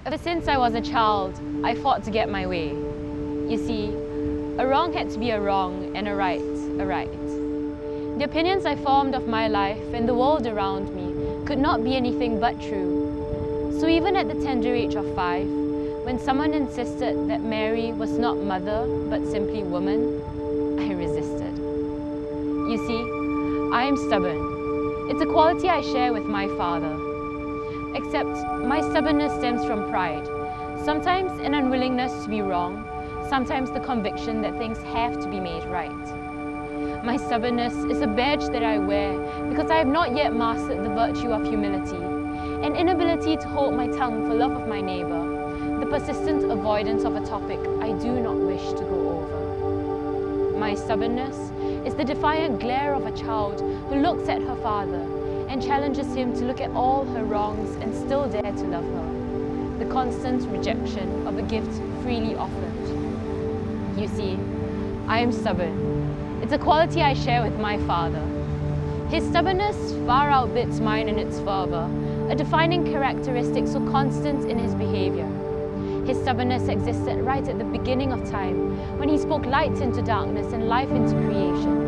Ever since I was a child, I fought to get my way. You see, a wrong had to be a wrong and a right a right. The opinions I formed of my life and the world around me could not be anything but true. So even at the tender age of 5, when someone insisted that Mary was not mother but simply woman, I resisted. You see, I am stubborn. It's a quality I share with my father. Except my stubbornness stems from pride, sometimes an unwillingness to be wrong, sometimes the conviction that things have to be made right. My stubbornness is a badge that I wear because I have not yet mastered the virtue of humility, an inability to hold my tongue for love of my neighbor, the persistent avoidance of a topic I do not wish to go over. My stubbornness is the defiant glare of a child who looks at her father and challenges him to look at all her wrongs and still dare to love her. The constant rejection of a gift freely offered. You see, I am stubborn. It's a quality I share with my father. His stubbornness far outbids mine in its fervor, a defining characteristic so constant in his behavior. His stubbornness existed right at the beginning of time, when he spoke light into darkness and life into creation.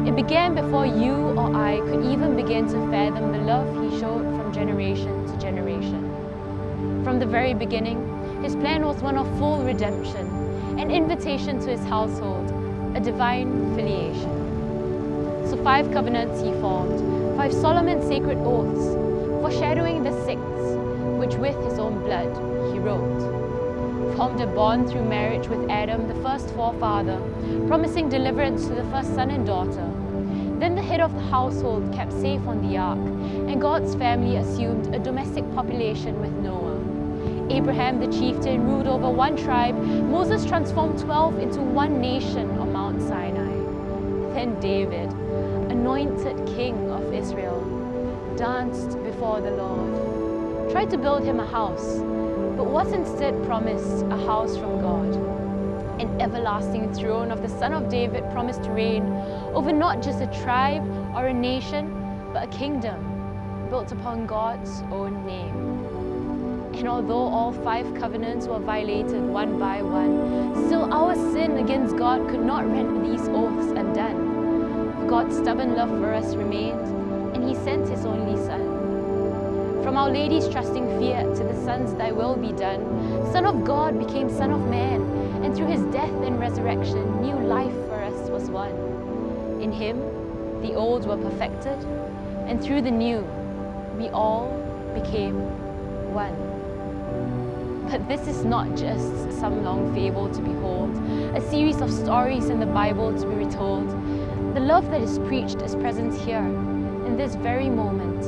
It began before you or I could even begin to fathom the love he showed from generation to generation. From the very beginning, his plan was one of full redemption, an invitation to his household, a divine filiation. So 5 covenants he formed, 5 solemn and sacred oaths, foreshadowing the 6th, which with his own blood he wrote. Formed a bond through marriage with Adam, the first forefather, promising deliverance to the first son and daughter. Then the head of the household kept safe on the ark, and God's family assumed a domestic population with Noah. Abraham the chieftain ruled over 1 tribe. Moses transformed 12 into 1 nation on Mount Sinai. Then David, anointed king of Israel, danced before the Lord, tried to build him a house, but was instead promised a house from God. An everlasting throne of the son of David promised to reign over not just a tribe or a nation, but a kingdom built upon God's own name. And although all 5 covenants were violated one by one, still our sin against God could not render these oaths undone. For God's stubborn love for us remained, and he sent his only Son. From Our Lady's trusting fiat to the Son's Thy will be done, Son of God became Son of Man, and through his death and resurrection, new life for us was won. In him, the old were perfected, and through the new, we all became one. But this is not just some long fable to behold, a series of stories in the Bible to be retold. The love that is preached is present here, in this very moment,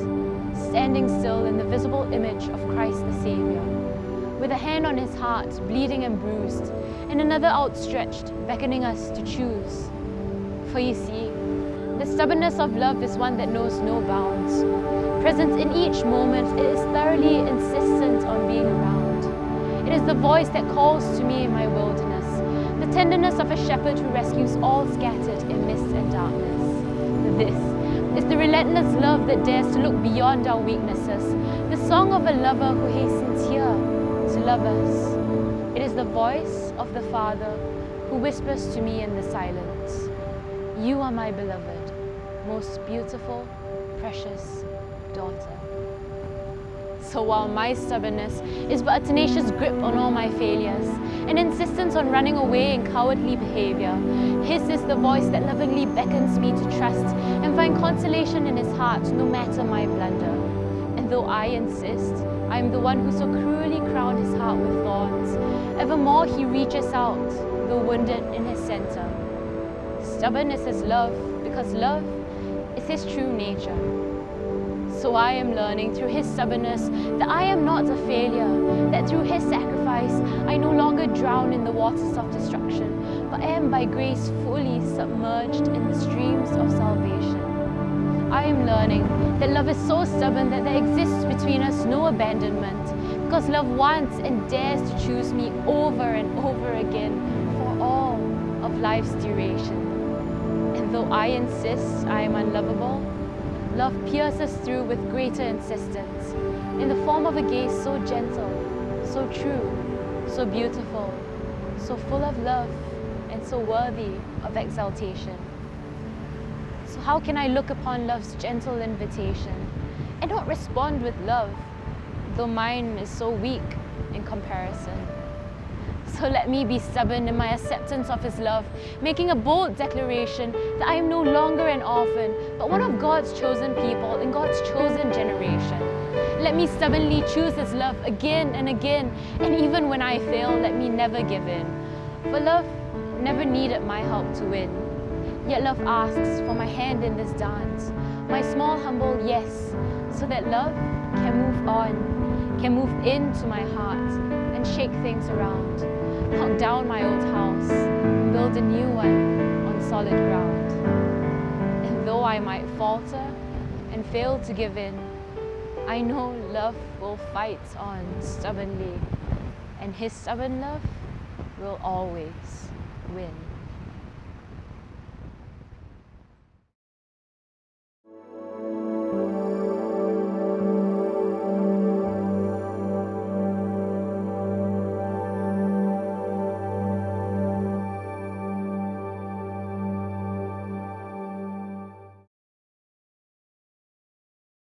standing still in the visible image of Christ the Savior, with a hand on his heart, bleeding and bruised, and another outstretched, beckoning us to choose. For you see, the stubbornness of love is one that knows no bounds. Present in each moment, it is thoroughly insistent on being around. It is the voice that calls to me in my wilderness, the tenderness of a shepherd who rescues all scattered in mist and darkness. This is the relentless love that dares to look beyond our weaknesses, the song of a lover who hastens here to love us. It is the voice of the Father who whispers to me in the silence, "You are my beloved, most beautiful, precious daughter." So while my stubbornness is but a tenacious grip on all my failures, an insistence on running away in cowardly behavior, his is the voice that lovingly beckons me to trust and find consolation in his heart no matter my blunder. And though I insist I am the one who so cruelly crowned his heart with thorns, evermore he reaches out, though wounded in his center. Stubborn is his love, because love is his true nature. So I am learning through his stubbornness that I am not a failure, that through his sacrifice I no longer drown in the waters of destruction, but am by grace fully submerged in the streams of salvation. I am learning that love is so stubborn that there exists between us no abandonment, because love wants and dares to choose me over and over again for all of life's duration. And though I insist I am unlovable, love pierces through with greater insistence, in the form of a gaze so gentle, so true, so beautiful, so full of love, and so worthy of exaltation. So how can I look upon love's gentle invitation and not respond with love, though mine is so weak in comparison? So let me be stubborn in my acceptance of His love, making a bold declaration that I am no longer an orphan, but one of God's chosen people in God's chosen generation. Let me stubbornly choose His love again and again, and even when I fail, let me never give in. For love never needed my help to win, yet love asks for my hand in this dance, my small humble yes, so that love can move on, can move into my heart and shake things around, knock down my old house and build a new one on solid ground. And though I might falter and fail to give in, I know love will fight on stubbornly, and His stubborn love will always win.